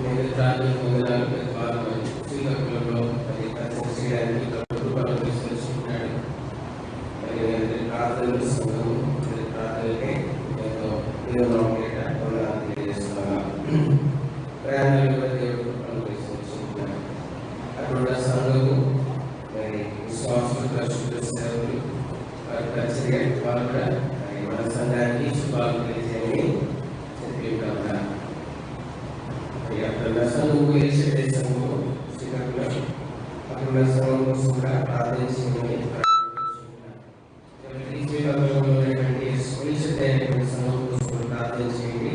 నేను ప్రార్థన పొందడానికి ప్రతి వారం శ్రీకాకుళంలో మరి ప్రతి చేయడానికి రూపాయలు తీసుకొచ్చుకుంటున్నాడు. మరి ప్రార్థనలు సంఘము ప్రార్థనలకే ఎంతో తెలియజేస్తున్నాను. ప్రయాణాలు కూడా దేవుడు రూపాయలు తీసుకొచ్చుకుంటున్నాడు. అక్కడ సంఘము మరి విశ్వాసులు పరిశుద్ధ సేవలు వారి పరిచర్య వాళ్ళు కూడా మన సంఘానికి శుభాలు తెలియజేయని చెప్పి ఉంటారు. అక్కడ సంఘము ఏషే సంఘము శ్రీకాకుళం అక్కడ సంఘం కోసం కూడా ప్రార్థించమని శ్రీకాకుళంలో ఉన్నటువంటి సంఘం కోసం ప్రార్థించేయండి.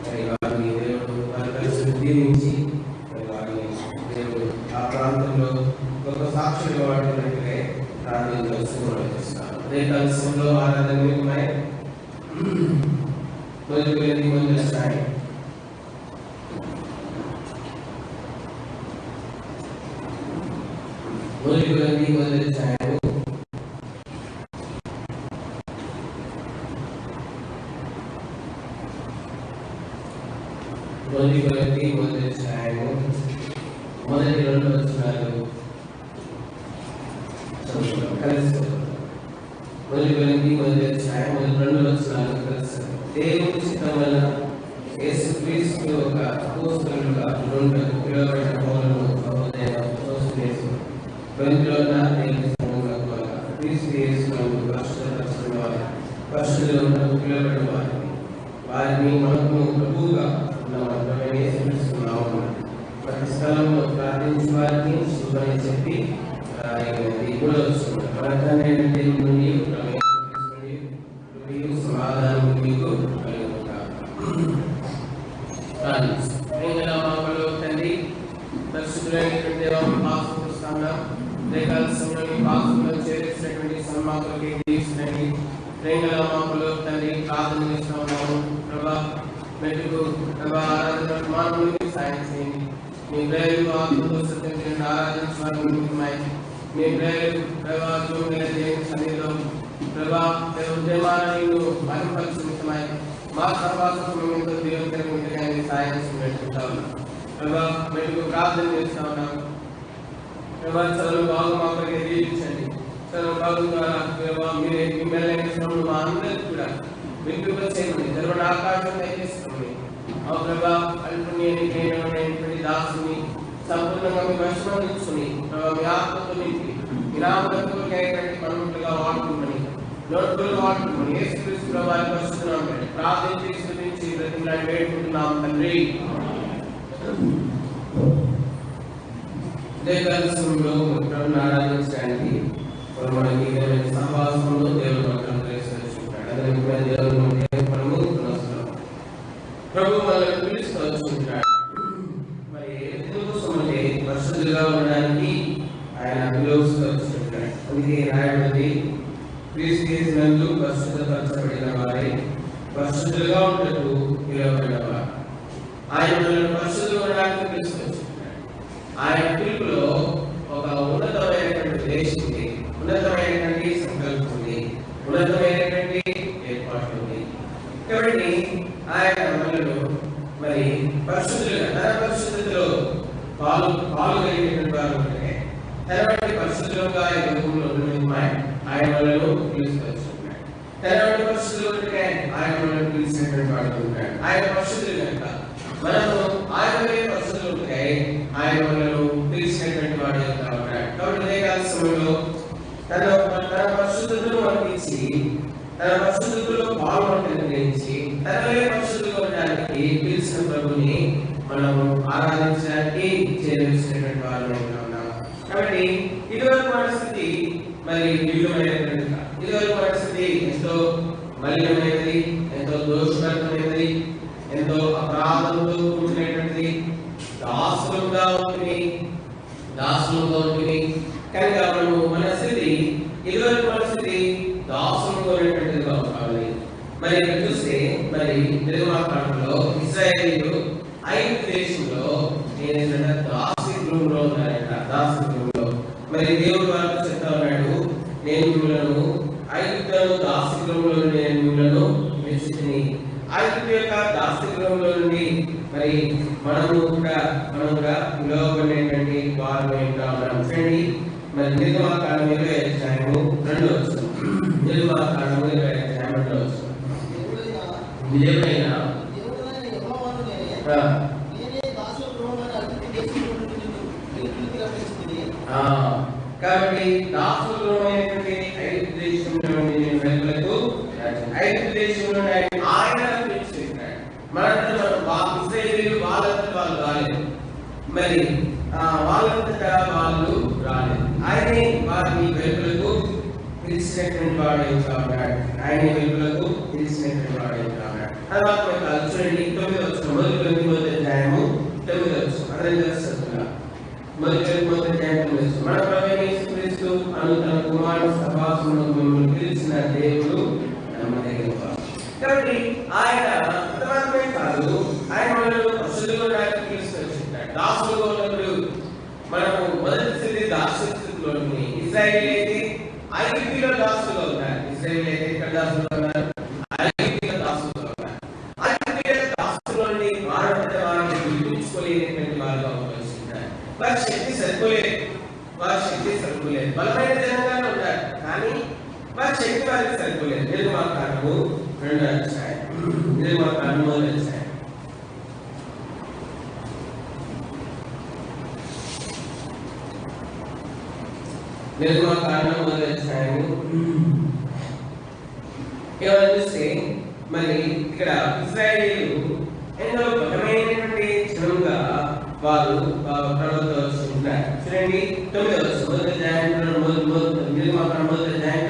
మరి వారిని దేవుడు వారి పరిస్థితి దీవించి వారిని దేవుడు ఆ ప్రాంతంలో గొప్ప సాక్షులుగా వాడుతున్నట్టుగా ప్రార్థించాల్సిన అదే కలసంలో ఆరాధన ఉన్నాయి. మొదటి స్థాయి మొదటి స్థాయి మొదటి స్థాయి మొదటి 2 వచనాలు కలిసి మొదటి స్థాయి మొదటి 2 వచనాలు కలిసి దేవుని చిత్తం వల్ల యేసుక్రీస్తు ఒక అపోస్తలుగా పిలువబడిన పౌలును సహోదరుడైన సోస్టెనేసు కొరింథీయుల దేవుని సంఘములకు క్రీస్తు యేసునందు పరిశుద్ధపరచబడిన వారు పిలువబడిన వారిని మనకు ప్రభువుగా ఉన్న యేసుక్రీస్తు నామమున ప్రతి స్థలంలో ప్రార్థించి వారిని శుభమని చెప్పి సమాధానం మీకు తండ్రి పరిశుద్ధులైనటువంటి చేరేసినటువంటి సన్మాకులకి తీసినటువంటి ప్రేమల మామూలు తండ్రి ప్రార్థన చేస్తూ ఉన్నాము. ప్రభా మెట్టుకు ప్రభా ఆరాధన మానవునికి సాయం చేయండి. మీ ప్రేయలు ఆత్మతో సత్యం చేయండి. ఆరాధించడానికి ముఖ్యమై మీ ప్రేయలు ప్రభా దేవుని సన్నిధిలో ప్రభా ఉద్యమాలను బలపరిచితమై మా సర్వాసంతో దేవుని సాయం పెట్టుకుంటాము. ప్రభా మెట్టుకు ప్రార్థన చేస్తూ ఉన్నాము. ప్రభా చదువు బాగు మాకు దీవించండి. చదువు బాగు ద్వారా ప్రభా మీరే మిమ్మల్ని మా అందరికీ కూడా వింటుక చేయమని జరవని ఆకాశం దయచేసుకోండి. ఆ ప్రభా అల్పుణ్యమైనటువంటి దాసుని సంపూర్ణంగా మీ వశంలో ఉంచుకుని ప్రభా మీ ఆత్మతో నింపి మీ నామములకైనటువంటి మనుషులుగా వాడుకుంటుని నోటులు వాడుకుంటుని యేసుక్రీస్తు ప్రభువారి పరిశుద్ధ ప్రార్థించి స్తుతించి బ్రతిమలాడి వేడుకుంటున్నాం తండ్రి. దేవదర్శనంలో ప్రభువుని ఆరాధించడానికి మనకి సహవాసంలో దేవుడు మనకు ప్రవేశించుకుంటాడు. అదే దేవుడు ప్రభు మనల్ని పిలుస్తూ వచ్చుకుంటాడు. మరి ఎందుకోసం అంటే పరిశుద్ధులుగా ఉండడానికి ఆయన పిలుస్తూ వచ్చుకుంటాడు. అందుకే రాయబడింది క్రీస్తు యేసునందు పరిశుద్ధపరచబడిన వారే పరిశుద్ధులుగా ఉండటకు పిలువబడిన వారు. ఆయన మనల్ని పరిశుద్ధులుగా ఉండడానికి పిలుస్తూ వచ్చుకుంటాడు. ఆయన పిలుపులో ఒక ఉన్నతమైనటువంటి ఉద్దేశం ఉంది, ఉన్నతమైనటువంటి సంకల్పం ఉంది, ఉన్నతమైనటువంటి ఏర్పాటు ఉంది. కాబట్టి ఆయన మనలో మరి పరిశుద్ధులుగా తన పరిశుద్ధతలో పాల్గొనేటువంటి వారు ఉంటే తనవంటి పరిశుద్ధులుగా ఆయన మనలో పిలుచుకొచ్చుకున్నాడు. తనవంటి పరిశుద్ధులు ఉంటే ఆయన మనలో పిలిచినటువంటి వాడు ఉంటాడు. ఆయన పరిశుద్ధులు కనుక మనము ఆయన పరిశుద్ధులు ఉంటే ఆయన మనలో పిలిచినటువంటి వాడు ఉంటాడు. కాబట్టి అదే కాల సమయంలో తన పరిశుద్ధతను అనిపించి తన పరిశుద్ధతలో పాల్గొనడానికి గ్రహించి తనలో పరిశుద్ధులుగా ఉండడానికి పిలిచిన ప్రభుని మనము ఆరాధించడానికి చేరవలసినటువంటి వారు ఉన్నాం. కాబట్టి ఇదివరకు పరిస్థితి మరి విలువైనటువంటి ఇదివరకు పరిస్థితి ఎంతో మలినమైనది, ఎంతో దోషకరమైనది, ఎంతో అపరాధంతో కూడినటువంటిది, దాసులుగా ఉంటుంది. కనుక మనము మన స్థితి ఇదివరకు పరిస్థితి దాసులుగా ఉన్నటువంటిదిగా ఉండాలి. మరి చూస్తే మరి తెలుగు మాట్లాడంలో ఇశ్రాయేలీయులు ఐగుప్తు దేశంలో దాస్యగృహంలో ఉన్నారట. దాస్యగృహంలో మరి దేవుడు వారికి చెప్తా ఉన్నాడు, నేను మిమ్మల్ని ఐగుప్తులో దాస్యగృహంలో నేను మిమ్మల్ని ఐగుప్తు యొక్క దాస్యగృహంలో నుండి మరి మనము కూడా పిలువబడినటువంటి వారు ఇంకా ఉన్నాం. చూడండి మరి నిర్గమకాండం 20వ అధ్యాయము 2వ వచనం. నిర్గమకాండం 20వ అధ్యాయం 2వ వచనం. దేవుడైన యెహోవాను నేనే దాసగృహమైన ఐగుప్తు దేశంలో నుండి నిన్ను రప్పించితిని. కాబట్టి దాసగృహమైనటువంటి ఐగుప్తు దేశంలో నుండి నేను వెలుపలకు ఐగుప్తు దేశంలో ఆయన రప్పించుకున్నాడు. మనంతా ఇశ్రాయేలీయులు వాళ్ళంతా వాళ్ళు రాలేదు, మరి వాళ్ళంతటా వాళ్ళు రాలేదు. ఆయనే వారిని వెలుపలకు పిలిచినటువంటి వాడు ఇంకా ఉన్నాడు. ఆయన వెలుపలకు పిలిచినటువంటి వాడు ఇంకా ఉన్నాడు. తర్వాత చూడండి 9వ వచనం, మొదటి అధ్యాయము 9వ వచనం. అందరం తెలుస్తున్నా మొదటి అధ్యాయం 9వ వచనం. మన ప్రభువైన యేసుక్రీస్తు అను తన కుమారుని సహవాసమునకు మిమ్మల్ని పిలిచిన దేవుడు నమ్మదగిన వాడు. కాబట్టి ఆయన అంతమాత్రమే కాదు, ఆయన మనల్ని పరిశుద్ధులుగా పిలుస్తున్నాడు. దాసులుగా ఉన్నప్పుడు మనము మొదటి స్థితి దాసస్థితిలో ఉంది. ఇశ్రాయేలు అయితే ఐగుప్తులో దాసులుగా ఉన్నారు. ఇశ్రాయేలు అయితే ఎక్కడ దాసులుగా ఉన్నారు? ఐగుప్తులో దాసులుగా ఉన్నారు. ఐగుప్తుల దాసుల నుండి వారిని విడిపించుకోలేనటువంటి వారుగా ఉపయోగిస్తున్నారు. వారి శక్తి సరిపోలేదు, బలమైన జనంగానే ఉన్నారు, కానీ వారి శక్తి వారికి సరిపోలేదు. నిర్గమకాండము 2వ అధ్యాయం, నిర్గమకాండము 1వ అధ్యాయం. నిర్గమకాండం 1వ అధ్యాయము ఏమని చూస్తే మరి ఇక్కడ ఇశ్రాయేలీయులు ఎంతో బలమైనటువంటి జనంగా వారు ప్రవర్తిస్తున్నారు. చూడండి 9వ వచనం, మొదటి అధ్యాయం నిర్గమకాండం 1వ అధ్యాయం 9వ వచనం.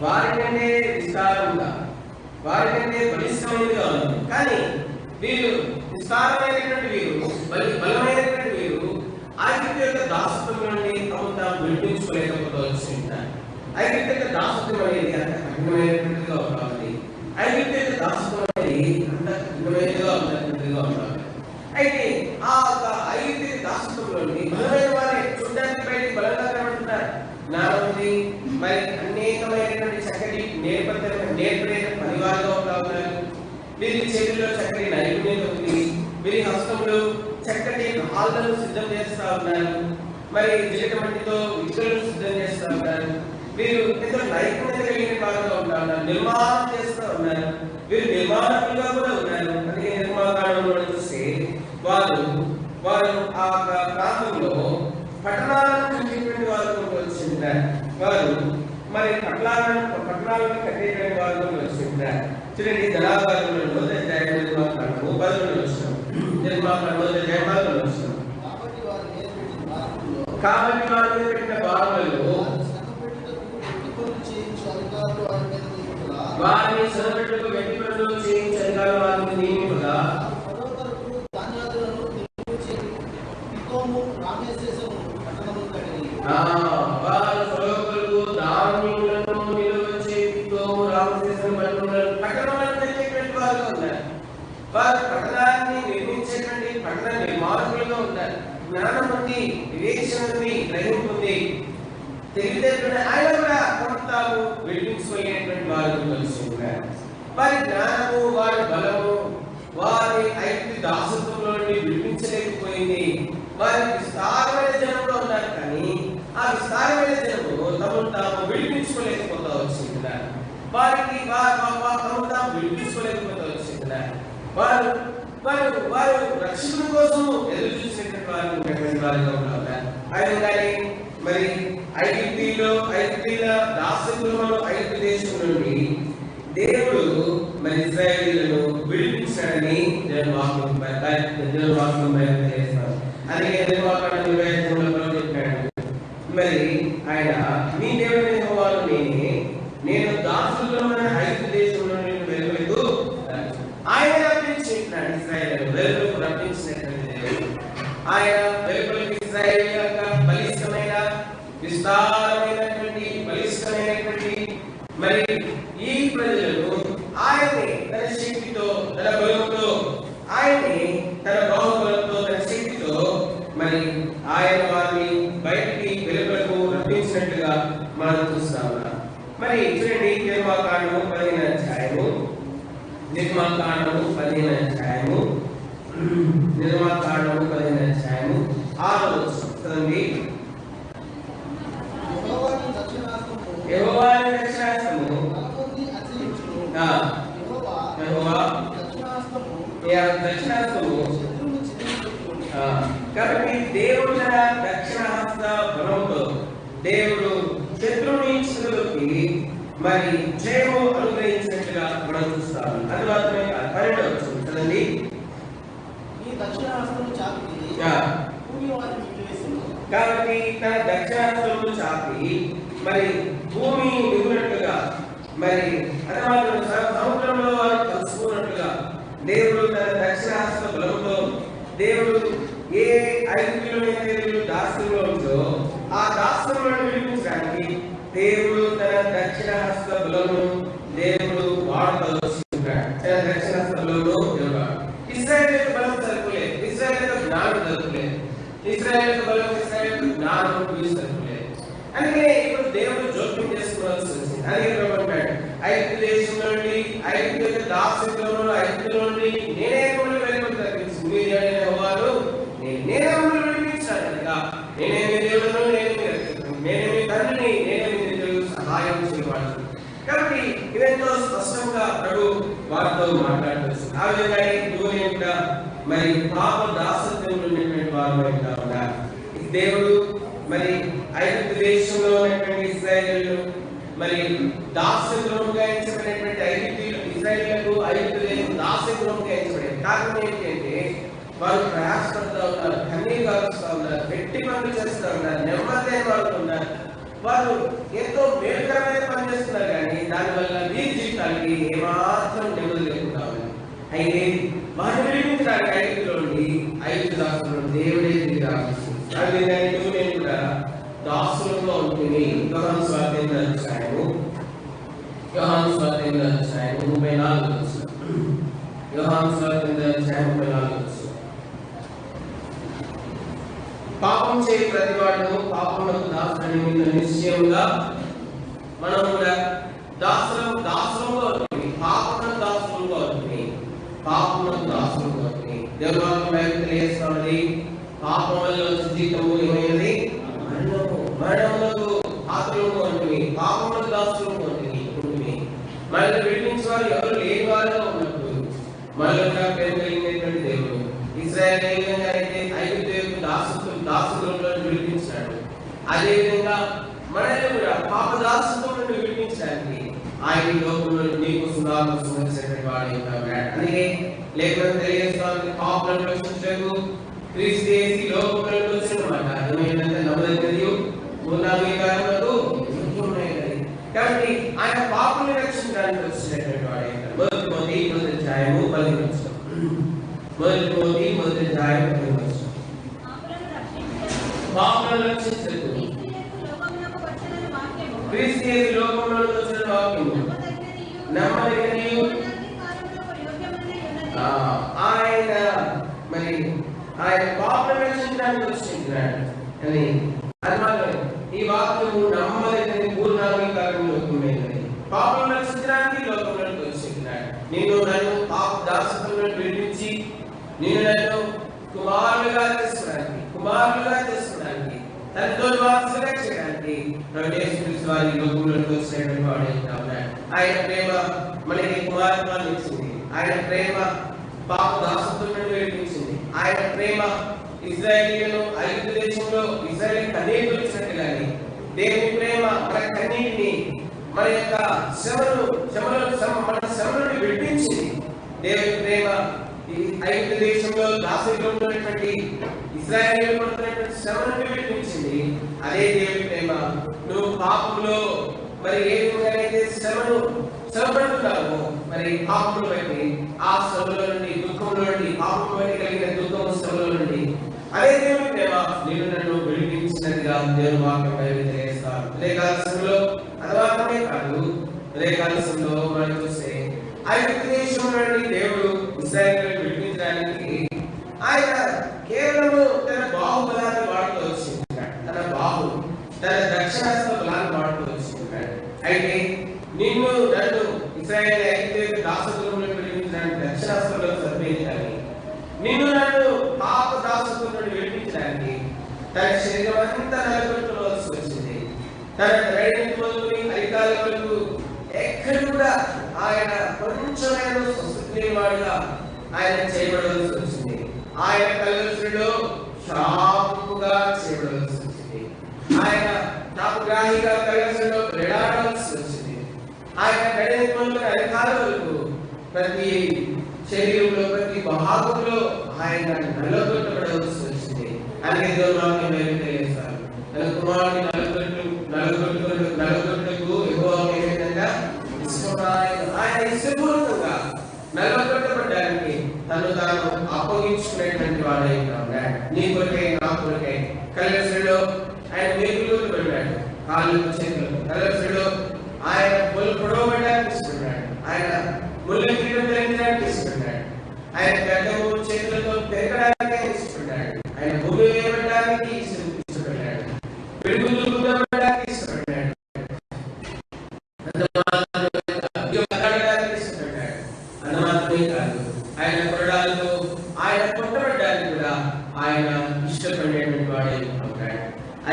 వారికంటే విస్తారంగా, వారికంటే బలిష్టమైనదిగా ఉంది. కానీ వీరు విస్తారమైనటువంటి వీరు, బలమైనటువంటి వీరు ఐగుప్తు యొక్క దాసత్వం నుండి తాము విడిపించుకోలేకపోతూ వచ్చింటారు. ఐగుప్తు యొక్క దాసత్వం అనేది అంత కఠినమైనటువంటిదిగా ఉండాలి. ఐగుప్తు యొక్క దాసత్వం అనేది అంత కఠినమైనదిగా ఉండాలి. అయితే ఆ ఐగుప్తు దాసత్వంలో బలమైన వారే చూడడానికి బయటికి బలంగా కనబడుతున్నారు. జ్ఞానం ఉంది, మరి అనేకమైనటువంటి చక్కటి నేర్పడే పనివారుగా ఉన్నారు. వీరి చేతుల్లో చక్కటి నైపుణ్యత ఉంది. వీరి హస్తంలో చక్కటి రాళ్ళను సిద్ధం చేస్తూ ఉన్నారు. మరి జిలక మట్టితో విగ్రహాలను సిద్ధం చేస్తూ ఉన్నారు. వీరు ఎంతో నైపుణ్యత కలిగిన వారుగా ఉన్నారు. నిర్మాణం చేస్తూ ఉన్నారు. వీరు నిర్మాణకులుగా కూడా ఉన్నారు. అందుకే నిర్మాణంలో చూస్తే వారు ఆ ప్రాంతంలో పట్టణాలను కట్టేటువంటి వారు వచ్చింటారు. వారు మరి పట్టణాలను కట్టేటువంటి వారు వచ్చింటారు. చూడండి ధనాగారంలో 1వ అధ్యాయం నిర్మాణకాండము 11వ వచనం. నిర్మాణకాండం 1వ అధ్యాయం 11వ వచనం. కాబట్టి వారి మీద పెట్టిన భారములలో వారిని శ్రమపెట్టుకు వెట్టి పనులు చేయించి అధికారులు వారిని నియమింపగా వారు సొలొమోనుకు ధాన్యములను నిలువచే పితోము రామశేషం పట్టణములను కట్టేటువంటి వారుగా ఉన్నారు. వారు పట్టణాన్ని నిర్మించేటువంటి పట్టణ నిర్మాణకులుగా ఉన్నారు. జ్ఞానం ఉంది, వివేచన ఉంది, గ్రహింపు ఉంది, తెలివితేటలు. ఆయన కూడా తాము విడిపించుకోలేనటువంటి వారు కలిసి ఉన్నారు. వారి జ్ఞానము, వారి బలము వారి ఐగుప్తు దాసత్వంలో నుండి విడిపించలేకపోయింది. వారి విస్తారమైన జనంలో ఉన్నారు, కానీ ఆ విస్తారమైన జనము తమను తాము విడిపించుకోలేకపోతా వచ్చింటున్నారు. వారికి తమను తాము విడిపించుకోలేకపోతా వచ్చింటున్నారు. వారు రక్షణ కోసం ఎదురు చూసినటువంటి వారిగా ఉన్నారు. కానీ మరి ఐగుప్తీల దాసత్వంలో ఐగుప్తు దేశం నుండి దేవుడు మరి ఇశ్రాయేలీయులను విడిపించాడని దేవుని వాక్యం బయలుదేరేస్తారు. అందుకే నిర్మాణకాండం 25లో చెప్పాడు, మరి ఆయన మీ దేవుని యెహోవాను నేను దాసులుగా ఐగుప్తు దేశంలో నుండి వెలువలేదు. ఆయన రప్పించినాడు ఇశ్రాయేలును, వెలుగుకు రప్పించినటువంటి దేవుడు. ఆయన వెలుగులకు ఇశ్రాయేలు యొక్క బలిష్టమైన విస్తారమైనటువంటి బలిష్టమైనటువంటి మరి ఈ ప్రజలను ఆయనే తన శక్తితో, తన బలంతో, ఆయనే తన బాహుబలంతో, తన శక్తితో వెలుపలకు రప్పించినట్లుగా మనం చూస్తా ఉన్నాం. మరి చూడండి, నిర్మాకాండము 15వ అధ్యాయము, నిర్మాకాండము 15వ అధ్యాయము, నిర్మాకాండము 15వ అధ్యాయము 6వ వచనం చదవండి. యెహోవా దక్షిణాస్తము కాబట్టి దేవుడు తన దక్షిణహస్త బలంతో దేవుడు శత్రువుని చిరులోకి మరి జయము అనుగ్రహించినట్లుగా మనం చూస్తాము. అది మాత్రమే కాదు, 12వ వచనం చదవండి. కాబట్టి తన దక్షిణాస్తము చాపి మరి భూమి మిగునట్లుగా మరి అది సముద్రంలో వారు కలుసుకున్నట్లుగా దేవుడు తన దక్షిణాస్త బలంతో దేవుడు ఏ ఐగుప్తులోనైతే దాస్యంలో ఉందో ఆ దాస్యంలో విడిపించడానికి దేవుడు తన దక్షిణహస్త బలమును దేవుడు వాడుతూ వస్తున్నాడు. తన దక్షిణహస్త బలమును ఇశ్రాయేలు బలం సరిపోలేదు, ఇశ్రాయేలు జ్ఞానం సరిపోలేదు, ఇశ్రాయేలు బలం ఇశ్రాయేలు జ్ఞానం సరిపోలేదు. అందుకే ఇప్పుడు దేవుడు జోక్యం చేసుకోవాల్సి వచ్చింది. అందుకే అంటాడు, ఐగుప్తు దేశం నుండి ఐగుప్తు దాస్యంలో ఐగుప్తులో నుండి నేనే మిమ్మల్ని వెలుపలికి రప్పించి మీరు వారు నేనే మిమ్మల్ని విడిపించాను కనుక నేనే మీ దేవుడును, నేనే మీ రక్షకుడు, నేనే మీ తండ్రిని, నేనే మీ దేవుడు సహాయం చేయవాడు. కాబట్టి ఇదెంతో స్పష్టంగా ప్రభు వారితో మాట్లాడుతుంది. ఆ విధంగా భూమి కూడా మరి పాప దాసత్వంలో ఉన్నటువంటి వారు ఇంకా ఉన్నారు. దేవుడు మరి ఐగుప్తు దేశంలో ఉన్నటువంటి ఇశ్రాయేలు మరి దాస్యగృహంగా ఎంచబడినటువంటి ఐగుప్తీయులు ఇశ్రాయేలులకు ఐగుప్తు దేశం దాస్యగృహంగా ఎంచబడింది. కారణం ఏంటంటే వారు ప్రయాసపడుతూ ఉన్నారు, కన్నీరు కాలుస్తూ ఉన్నారు, పెట్టి పనులు చేస్తూ ఉన్నారు, నెమ్మది వాళ్ళు ఉన్నారు. వారు ఎంతో మేలుకరమైన పని చేస్తున్నారు, కానీ దానివల్ల వీరి జీవితానికి ఏమాత్రం నెమ్మది లేకుండా ఉంది. అయితే వారిని విడిపించడానికి ఐగుప్తులో నుండి ఐగుప్తు దాసులు దేవుడే తిరిగి రాపిస్తుంది. నేను కూడా దాసులుగా ఉంటుంది. యోహాను సువార్త అధ్యాయము 34 యోహాను సువార్త అధ్యాయం 34. పాపం చేయ ప్రతివాడు పాపములకు దాసుడని మీరు నిశ్చయంగా మనం కూడా దాసులుగా ఉంటుంది, పాపములకు దాసులుగా ఉంటుంది, పాపములకు దాసులుగా ఉంటుంది. దేవుడు వాక్యం తెలియజేస్తున్నది, పాపం వల్ల వచ్చే జీవితము ఏమైనది మరణము, మరణములకు పాత్రలుగా ఉంటుంది, పాపములకు దాసులుగా ఉంటుంది. మనల్ని విడిపించేవారు ఎవరు లేని వారుగా ఉన్నప్పుడు మనలో ప్రేమ కలిగినటువంటి దేవుడు ఇశ్రాయేలు ఏ విధంగా అయితే ఐగుప్తు దాసులను విడిపించాడు, అదే విధంగా మనల్ని కూడా పాప దాసుత్వం నుండి విడిపించడానికి ఆయన లోకంలో నీకు సుధారణ సంబంధించినటువంటి వాడు ఉన్నాడు. అందుకే లేఖనం తెలియజేస్తాను, పాపలను రక్షించకు క్రీస్తు యేసు లోకంలోకి వచ్చినమాట ఏమైనంత నమ్మదగినది పూర్ణాంగీకారములకు యోగ్యమైనది. కాబట్టి ఆయన పాపలను రక్షించడానికి వచ్చినటువంటి వాడు. మొదటి అధ్యాయము 10వ వచనం, మొదటి అధ్యాయం 10వ వచనం. పాపలను రక్షించకు క్రీస్తు యేసు లోకంలోకి వచ్చిన వాక్యము నమ్మదగినది. ఆయన మరి ఆయన పాపలను రక్షించడానికి వచ్చినాడు అని అన్నమాట. ఈ వాక్యము నమ్మదగినది, పూర్ణాంగీకారం లోకమైనది. పాపలను రక్షించడానికి లోకంలోకి వచ్చినాడు. నిన్ను నన్ను పాప దాసత్వం విడిపించి నిన్ను నన్ను కుమారులుగా చేసుకోవడానికి తనతో వారసులుగా చేయడానికి వారి లోకంలోకి వచ్చినటువంటి వాడు. ఆయన ప్రేమ మనకి కుమారత్వాన్ని ఇచ్చింది, ఆయన ప్రేమ పాప దాసత్వం నుండి విడిపించింది, ఆయన ప్రేమ ఇశ్రాయేలీయులను ఐగుప్తు దేశంలో ఇశ్రాయేలు కన్నీరు ఇచ్చినట్టుగానే దేవుని ప్రేమ మన కన్నీటిని మన యొక్క శ్రమలను విడిపించింది. దేవుని ప్రేమ ఈ ఐగుప్తు దేశంలో దాసత్వంలో ఉన్నటువంటి ఇశ్రాయేలీయులు పడుతున్నటువంటి శ్రమలను విడిపించింది. అదే దేవుని ప్రేమ నువ్వు పాపంలో మరి ఏ విధంగానైతే శ్రమపడుతున్నావో మరి పాపమును బట్టి ఆ శ్రమలో నుండి, దుఃఖంలో నుండి, పాపం బట్టి కలిగిన దుఃఖము శ్రమలో నుండి అదే దేవుని ప్రేమ నేను నన్ను విడిపించినట్టుగా దేవుని వాక్యం తెలియజేస్తారు. ఉదయకాలంలో అది మాత్రమే కాదు, ఉదయకాలంలో మనం చూస్తే ఐగుప్తు దేశం నుండి దేవుడు ఇశ్రాయేలును విడిపించడానికి ఆయన కేవలం తన బాహుబలాన్ని వాడుతూ వచ్చింది. తన తన దక్షిణాస్త్ర బలాన్ని వాడుతూ వచ్చింటాడు. అయితే నిన్ను నన్ను ఇశ్రాయేలు ఐగుప్తు దాసత్వంలో విడిపించడానికి దక్షిణాస్త్రంలో సరిపోయించాలని, నిన్ను నన్ను పాప దాసత్వం నుండి విడిపించడానికి తన శరీరం అంతా నలగొట్టుకోవాల్సి వచ్చింది. తన రైడింగ్ మొదలుని అధికారుల వరకు ఎక్కడ కూడా ఆయన కొంచెమైన స్వస్థతవాడుగా ఆయన చేయబడవలసి వచ్చింది. ఆయన కల్వరిలో శాపముగా చేయబడవలసి వచ్చింది. ఆయన శాపగ్రాహిగా కల్వరిలో వేలాడవలసి వచ్చింది. ఆయన రైడింగ్ అధికారుల వరకు ప్రతి శరీరంలో ప్రతి భాగంలో ఆయన నలగొట్టబడవలసి వచ్చింది. అందుకే దేవుడు తెలియజేస్తారు, తన కుమారుని నలగొట్టుకు ఆయన ఇష్టపూర్వకంగా నలగొట్టబడ్డానికి తను తాను అప్పగించుకునేటువంటి వాడై ఉన్నాడు. నీ కొరకై నా కొరకై కల్వరిలో ఆయన వేగులు పెట్టాడు, కాళ్ళు చేతులు కల్వరిలో ఆయన పొడవబడ్డానికి ఇష్టపడ్డాడు. ఆయన ముళ్ళ కిరీటం ధరించడానికి ఇష్టపడ్డాడు. ఆయన గడ్డము చేతులతో పెరగడానికి ఇష్టపడ్డాడు. ఆయన భూమి వేయబడ్డానికి ఇష్టపడ్డాడు. పిడుగులు గుద్దబడ్డానికి ఇష్టపడ్డాడు. అన్న మాత్రమే కాదు, ఆయన కొరడాలతో ఆయన కొట్టబడ్డానికి కూడా ఆయన ఇష్టపడేటువంటి వాడే ఉంటాడు.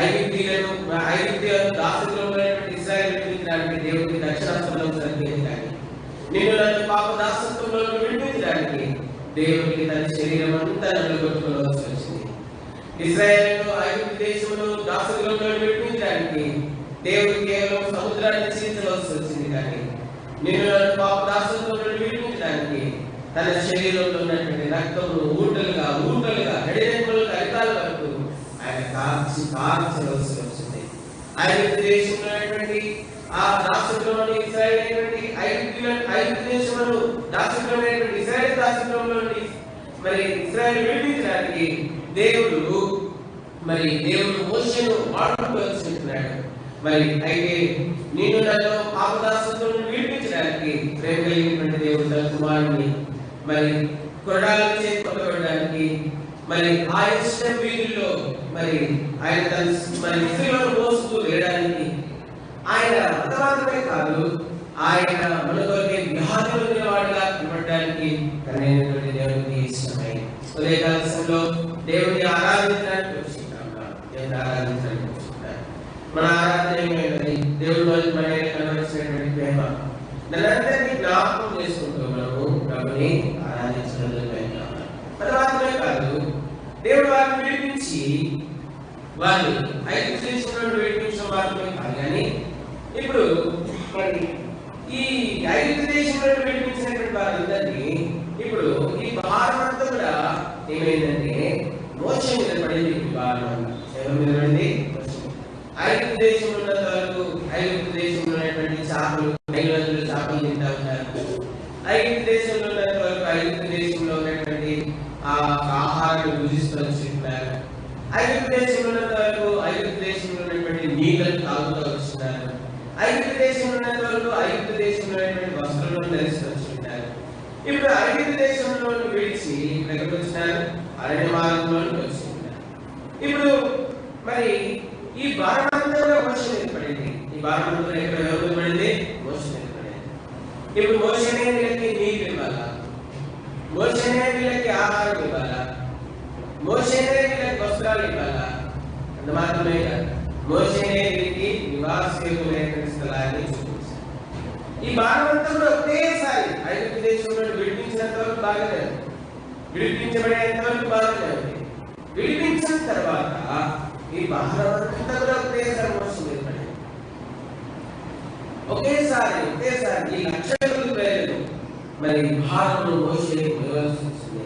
ఐగుప్తీయులను దాసత్వంలో ఇశ్రాయేలు విడిపించడానికి దేవుడికి దక్షిణాస్త్రంలో సరిపోయించడానికి, నిన్ను నన్ను పాప దాసత్వంలో విడిపించడానికి దేవుడికి తన శరీరం అంతా నలగొట్టుకోవాల్సి వచ్చింది. ఇశ్రాయేలు ఐగుప్తు దేశంలో దాసత్వంలో విడిపించడానికి దేవుడు కేవలం సముద్రాన్ని చీల్చవలసి వచ్చింది. కానీ నిన్ను నన్ను పాప దాసత్వంలో విడిపించడానికి తన శరీరంలో ఉన్నటువంటి రక్తము ఊటలుగా నడిరెక్కలుగా అరికాల వరకు ఆయన కార్చవలసి వచ్చింది. ఐగుప్తు దేశంలో ఉన్నటువంటి ఆ దాసత్వంలోని ఇశ్రాయేలు ఐగుప్తు దేశంలో దాసత్వంలో ఇశ్రాయేలు దాసత్వంలో మరి ఇశ్రాయేలు విడిపించడానికి దేవుడు మోషేను వాడుకోవాల్సి ఉంటున్నాడు. మరి అయితే నిన్ను నన్ను పాపదాసత్వం విడిపించడానికి ప్రేమ కలిగినటువంటి దేవుడు తన కుమారుని మరి కొరడాల చేతి కొట్టబడడానికి, మరి ఆ ఇష్టం వీధుల్లో మరి ఆయన తన మరి ఇస్త్రీలను మోసుకు వేయడానికి, ఆయన అంతమాత్రమే కాదు ఆయన మన కొరకే వ్యాధులు ఉన్నవాడుగా ఇవ్వడానికి తనైనటువంటి దేవునికి ఇష్టమై ఉదయకాల సమయంలో దేవుని ఆరాధించడానికి వచ్చింటాం. మన ఆరాధన ఏమైనది? దేవుడు మన కనబరిచినటువంటి ప్రేమ నన్నందరినీ జ్ఞాపకం చేసుకుంటూ మనము ప్రభుని ఆరాధించడం. అది మాత్రమే కాదు, దేవుడు వారిని విడిపించి వాళ్ళు ఐగుప్తు దేశంలో విడిపించడం మాత్రమే కాదు, కానీ ఇప్పుడు మరి ఈ ఐగుప్తు దేశంలో విడిపించినటువంటి వారందరినీ ఇప్పుడు ఈ భారం అంతా కూడా ఏమైందంటే మోషే మీద పడింది. ఈ భారం అంతా ఎవరి మీద పడింది? ఐగుప్తు దేశంలో ఉన్నంత వరకు ఐగుప్తు దేశంలో ఉన్నటువంటి చేపలు 500 చేపలు తింటా ఉంటారు. ఐగుప్తు దేశంలో ఉన్నంత వరకు ఐగుప్తు దేశంలో ఉన్నటువంటి ఆ ఆహారాన్ని భుజిస్తూ వస్తున్నారు. ఐగుప్తు దేశంలో ఉన్నంత వరకు ఐగుప్తు దేశంలో ఉన్నటువంటి నీళ్ళను తాగుతూ వస్తున్నారు. ఐగుప్తు దేశంలో ఉన్నంత వరకు ఐగుప్తు దేశంలో ఉన్నటువంటి వస్త్రాలను ధరిస్తూ వస్తున్నారు. ఇప్పుడు ఐగుప్తు దేశంలో విడిచి ఎక్కడికి వచ్చినారు? అరణ్య మార్గంలో వచ్చిన్నారు. ఇప్పుడు మరి ఈ భారమంతా మోషే మీద పడింది. ఈ భారమంతా ఎక్కడ ఎవరు పడింది? మోషే మీద పడింది. ఇప్పుడు మోషేనే వీళ్ళకి నీళ్ళు ఇవ్వాలా? మోషేనే వీళ్ళకి ఆహారం ఇవ్వాలా? మోషేనే వీళ్ళకి వస్త్రాలు ఇవ్వాలా? అంత మాత్రమే కాదు, మోషేనే వీళ్ళకి నివాసయోగ్యమైనటువంటి స్థలాన్ని చూపించారు. ఈ భారమంతా కూడా ఒకేసారి ఐగుప్తు దేశంలో విడిపించినంత వరకు బాగానే ఉంది, విడిపించబడేంత వరకు బాగానే ఉంది. విడిపించిన తర్వాత ఈ భారమంతా కూడా ఒకేసారి మోసం ఏర్పడింది. ఒకేసారి ఈ లక్షల ప్రజలు మరి భారమును మోసే మోయవలసి వచ్చింది.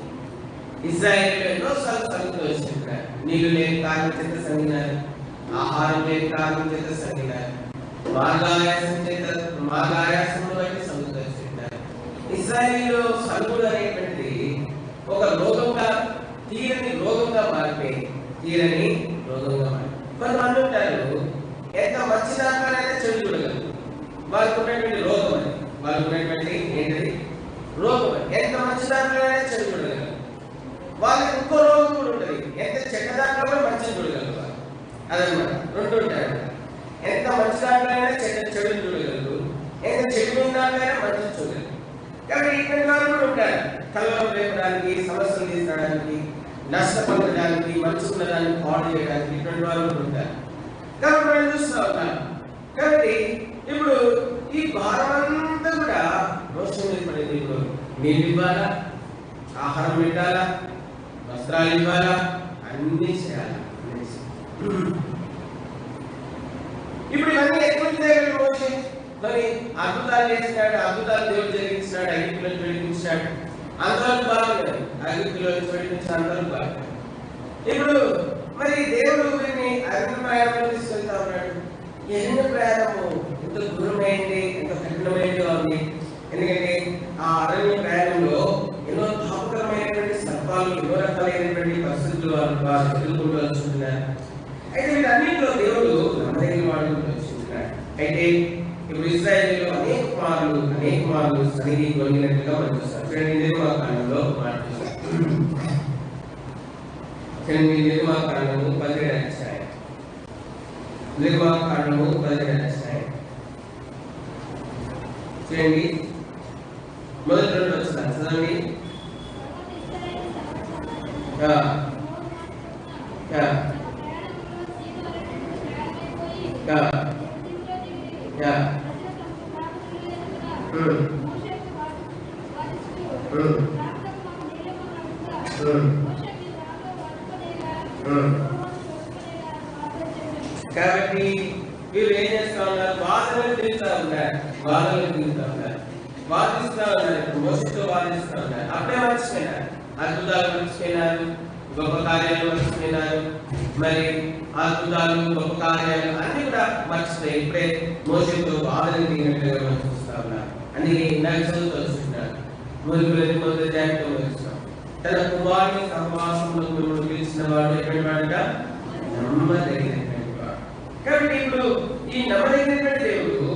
ఇశ్రాయేలు ఎన్నోసార్లు సంతోషించారు. నీళ్లు లేని కారణం చేత సంగినారు, ఆహారం లేని కారణం చేత సంగినారు, మార్గాయాసమును బట్టి సంతోషించారు. ఇశ్రాయేలు సలుగుడు అనేటువంటి ఒక రోగంగా తీరని రోగంగా మారిపోయింది. కొంతమంది ఉంటారు, ఎంత మంచి దాంట్లోనైనా చెడు చూడగలరు. వాళ్ళకు ఉన్నటువంటి రోగం అది, వాళ్ళకు ఉన్నటువంటి ఏంటది? రోగం. ఎంత మంచి దాంట్లోనైనా చెడు చూడగలరు. వాళ్ళకి ఇంకో రోగం కూడా ఉంటుంది, ఎంత చెడ్డ దాంట్లో కూడా మంచిగా చూడగలరు. అదనమాట, రెండు ఉంటారు. దాంట్లోనే చెడు చూడగలరు, ఏదైనా చెడు దాంట్లోనే మంచి చూడగలరు. కాబట్టి ఇటువంటి వారు కూడా ఉంటారు, కలవరం రేపడానికి, సమస్యలు తీర్చడానికి, నష్టపడడానికి, మంచుకున్న దాన్ని పాడు చేయడానికి ఇటువంటి వారు కూడా ఉంటారు. కాబట్టి మనం చూస్తూ ఉంటాం. కాబట్టి ఇప్పుడు ఈ భారం అంతా కూడా మోసం పడేది. ఇప్పుడు నీళ్ళు ఇవ్వాలా, ఆహారం పెట్టాలా, వస్త్రాలు ఇవ్వాలా, అన్నీ చేయాలి. ఇప్పుడు ఇవన్నీ ఎటువంటి చేయగలిగిన మోసం మరి అద్భుతాలు చేసినాడు, అద్భుతాలు దేవుడు జరిగించినాడు, ఐగుప్తులను విడిపించాడు, అందరూ బాగున్నాయి, ఐగుప్తులను విడిపించిన అందరూ బాగున్నాయి. ఇప్పుడు మరి దేవుడు వీరిని అరణ్య ప్రయాణంలో తీసుకెళ్తా ఉన్నాడు. ఎన్నో ప్రయాణము ఎంత దూరమైంది, ఎంత కఠినమైనదిగా ఉంది. ఎందుకంటే ఆ అరణ్య ప్రయాణంలో ఎన్నో తాపకరమైనటువంటి సర్పాలు, ఎన్నో రకాలైనటువంటి పరిస్థితులు వారు ఎదుర్కొంటూ వస్తున్నారు. అయితే వీటన్నింటిలో దేవుడు నమ్మదగిన వాడు వచ్చింటున్నాడు. అయితే ఇప్పుడు ఇశ్రాయేలు అనేక మార్లు సరిగి కొలిగినట్టుగా మనం చూస్తాం. చూడండి, నిర్మాకాండంలో మాట్లాడుతున్నాం. నిర్మాకాండము 17వ అధ్యాయం. నిర్మాకాండము 17వ అధ్యాయం చూడండి, మొదటి 2 వచనాలు చదవండి. కాబట్టి వీళ్ళు ఏం చేస్తా ఉన్నారు? వాదనలు తీరుతా ఉన్నారు, వాదిస్తూ ఉన్నారు, మోసతో వాదిస్తూ ఉన్నారు. అప్పుడే మర్చిపోయినారు, అద్భుతాలు మర్చిపోయినారు, గొప్ప కార్యాలు మర్చిపోయినారు. మరి అద్భుతాలు, గొప్ప కార్యాలు అన్ని కూడా మర్చిపోయి ఇప్పుడే మోసతో వాదన తీరినట్టుగా మనం చూస్తా ఉన్నారు. అందుకే ఇందాక చదువుతూ వస్తున్నారు, మొదటి జాగ్రత్త వస్తున్నాం. తన కుమారుని సహవాసంలో మిమ్మల్ని పిలిచిన వాడు ఎటువంటి వాడుట? నమ్మదగినటువంటి వాడు. కాబట్టి ఇప్పుడు ఈ నమ్మదగినటువంటి దేవుడు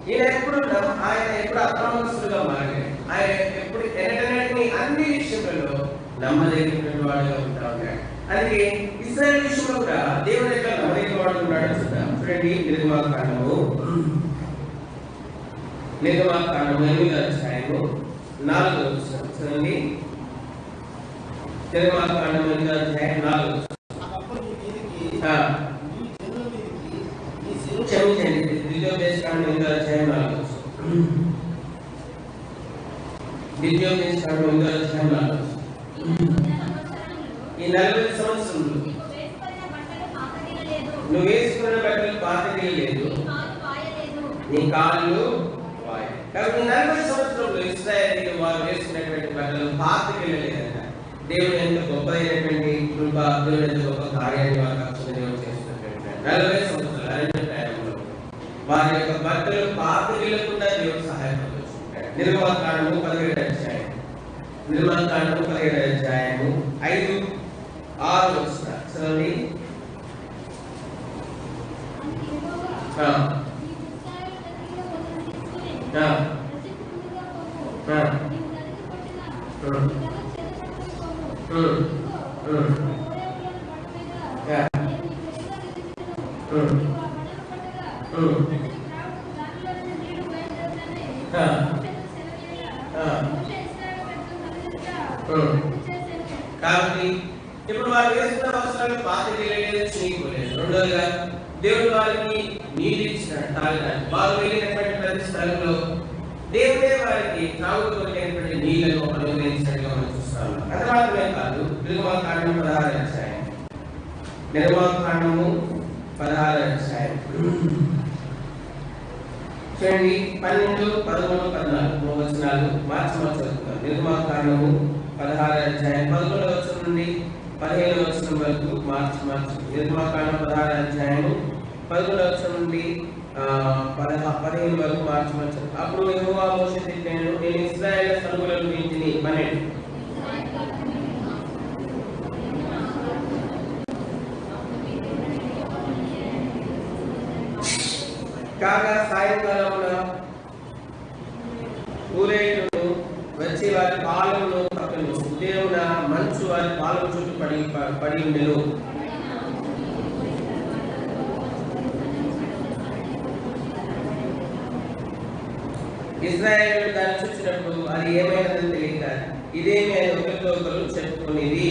ఆయన ఎప్పుడు అప్రమస్తులుగా మారాడు. ఆయన ఎప్పుడు ఎన్నటన్నిటిని అన్ని విషయంలో నమ్మదగినటువంటి వాడుగా ఉంటా ఉన్నాడు. అందుకే ఇశ్రాయేలు విషయంలో కూడా దేవుని యొక్క నమ్మదగిన వాడు ఉన్నాడు చూద్దాం. చూడండి, నిర్మాకాండము 8వ అధ్యాయము 4వ వచనం చూడండి. నిర్మాకాండం 8వ అధ్యాయం 4వ వచనం. క్షమించండి, ద్వితీయోపదేశకాండం 8వ అధ్యాయం 4వ వచనం. ద్వితీయోపదేశకాండం 8వ అధ్యాయం 4వ వచనం. ఈ 40 సంవత్సరంలో నువ్వు వేసుకున్న బట్టలు పాతగలేదు, నీ కాళ్ళు వాయు. కాబట్టి 40 సంవత్సరంలో ఇశ్రాయేలీయులు వారు వేసుకున్నటువంటి బట్టలు పాతగలేదంట. దేవుడు ఎంత గొప్పదైనటువంటి కృప, దేవుడు ఎంత గొప్ప కార్యాన్ని వారి పక్షాన దేవుడు చేస్తున్నటువంటి 40 సంవత్సరాల అరణ్య ప్రయాణంలో వారి యొక్క బట్టలు పాతగలకుండా దేవుడు సహాయపడుతున్నాడు. నిర్మాకాండము 17వ అధ్యాయం. నిర్మాకాండము 17వ అధ్యాయము 5, 6 వచనాలు చదవండి. కాబట్టి ఇప్పుడు వారు వేసుకున్న వస్త్రాలు పాతగలేదు, చినిగిపోలేదు. రెండోదిగా దేవుడు వారికి నీళ్ళు ఇచ్చినాడు తాగడానికి. వారు వెళ్ళినటువంటి ప్రతి స్థలంలో దేవుడే వారికి తాగుతున్నటువంటి నీళ్లను అనుగ్రహించినట్టుగా మనం చూస్తాము. అది మాత్రమే కాదు, నిర్మాకాండం 16వ అధ్యాయం. నిర్మాకాండము 16వ అధ్యాయం చూడండి, 12, 13, 14 వచనాలు మార్చి చదువుతాం. నిర్మాకాండము 16వ అధ్యాయం 11వ వచనం నుండి 15వ వచనం వరకు మార్చి నిర్మాకాండం 16వ అధ్యాయము 11వ వచనం నుండి 15 వరకు మార్చి. అప్పుడు యెహోవా మోషేతో ఇట్లనెను, నేను ఇశ్రాయేలు సనుగులను మించిని 12 కాగా సాయంకాలమున ఊరేయులను వచ్చి వారి పాలెమును కప్పెను. ఉదయమున మంచు వారి పాలెము చుట్టూ పడి ఉండెను. ఇశ్రాయేలు దాన్ని చూసినప్పుడు అది ఏమైనదని తెలియక ఇదేమి అని ఒకరితో ఒకరు చెప్పుకునేది.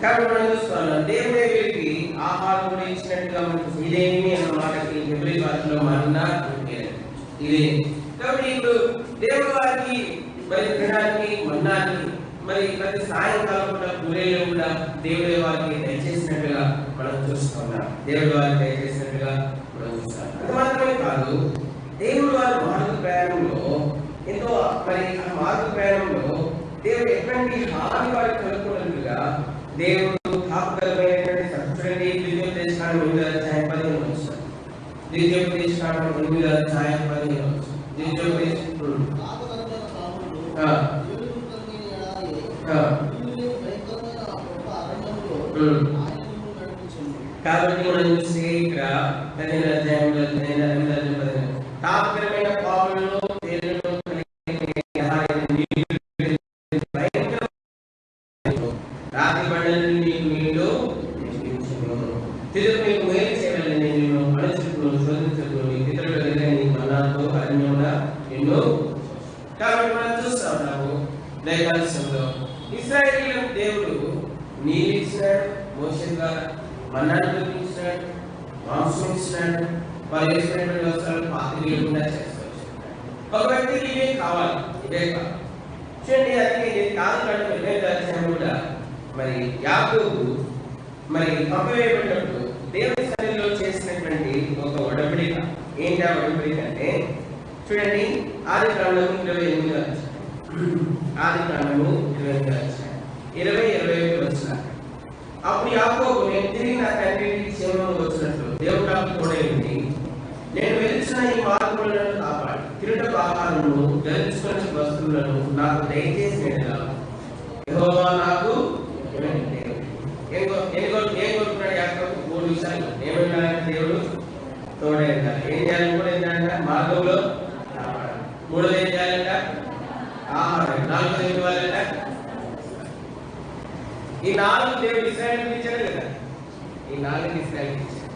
కాబట్టి మనం చూస్తున్నాం దేవుడే వీరికి ఆహారం కూడా ఇచ్చినట్టుగా మనకు ఇదేమి అన్న మాటకి హెబ్రీ భాషలో మన్నా ఇదే. కాబట్టి ఇప్పుడు దేవుడు వారికి మరి తినడానికి మన్నాన్ని మరి ప్రతి సాయంకాలం కూడా పూరేలో కూడా దేవుడే వారికి దయచేసినట్టుగా మనం చూస్తున్నాం. దేవుడు వారికి దయచేసినట్టుగా మనం చూస్తాం. అది మాత్రమే కాదు, దేవుడు వారి మార్గ ప్రయాణంలో ఎంతో మరి ఆ మార్గ ప్రయాణంలో దేవుడు ఎటువంటి హాని వారికి కలుగుతున్నట్టుగా దేవుడు తాపకరమైనటువంటి చూడండి. ద్వితీయోపదేశకాండం 8:15 వస్తుంది. ద్వితీయోపదేశకాండం 8:15 వస్తుంది. కాబట్టి మనం చూస్తే ఇక్కడ 15వ అధ్యాయంలో తాపకరమైన పాములను రాతి బండలను నీకు నీళ్ళు తిరుగు మీకు మేలు చేయాలని నేను అణచుకును శోధించుకును నీ పితరుల దగ్గర నీ మన్నాతో అరణ్యంలో ఎన్నో. కాబట్టి మనం చూస్తా ఉన్నాము దైవాంశంలో ఇశ్రాయేలీయులకు దేవుడు నీళ్ళు ఇచ్చినాడు, మోషే ద్వారా మన్నాను దొరికించినాడు, మాంసం ఇచ్చినాడు, వారు వేసినటువంటి వస్త్రాలు పాత్ర లేకుండా చేసుకోవచ్చు. ఒక వ్యక్తికి ఇవే కావాలి, ఇవే కావాలి. చూడండి, అది కాదు కంటే కూడా మరి యాకోబు మరి పంపివేయబడినప్పుడు దేవుని సన్నిధిలో చేసినటువంటి ఒక ఒడంబడిక. ఏంటి ఆ ఒడంబడిక అంటే చూడండి, ఆదికాండము 28వ అధ్యాయం, ఆదికాండము 28వ అధ్యాయం 20-21 వచనాలు. అప్పుడు యాకోబు నేను తిరిగి నా తండ్రికి క్షేమంగా వచ్చినట్లు దేవుడు నాకు తోడై ఉండి నేను వెలిచిన ఈ మార్గములను కాపాడి తిరుటకు ఆహారమును ధరించుకునే వస్తువులను నాకు దయచేసినట్టుగా యెహోవా నాకు ఏం కోరుకున్నాడు యాకోబు? 3 విషయాలు. ఏమన్నాడంటే దేవుడు తోడై ఉండాలి. ఏం చేయాలి? కూడా ఏంటంటే మార్గంలో కాపాడాలి. 3 ఏం చేయాలంట? ఆహారం. 4 ఏం ఇవ్వాలంట? ఈ 4 దేవుడు ఇశ్రాయేలుకి ఇచ్చాడు కదా. ఈ 4 ఇశ్రాయేలుకి ఇచ్చాడు.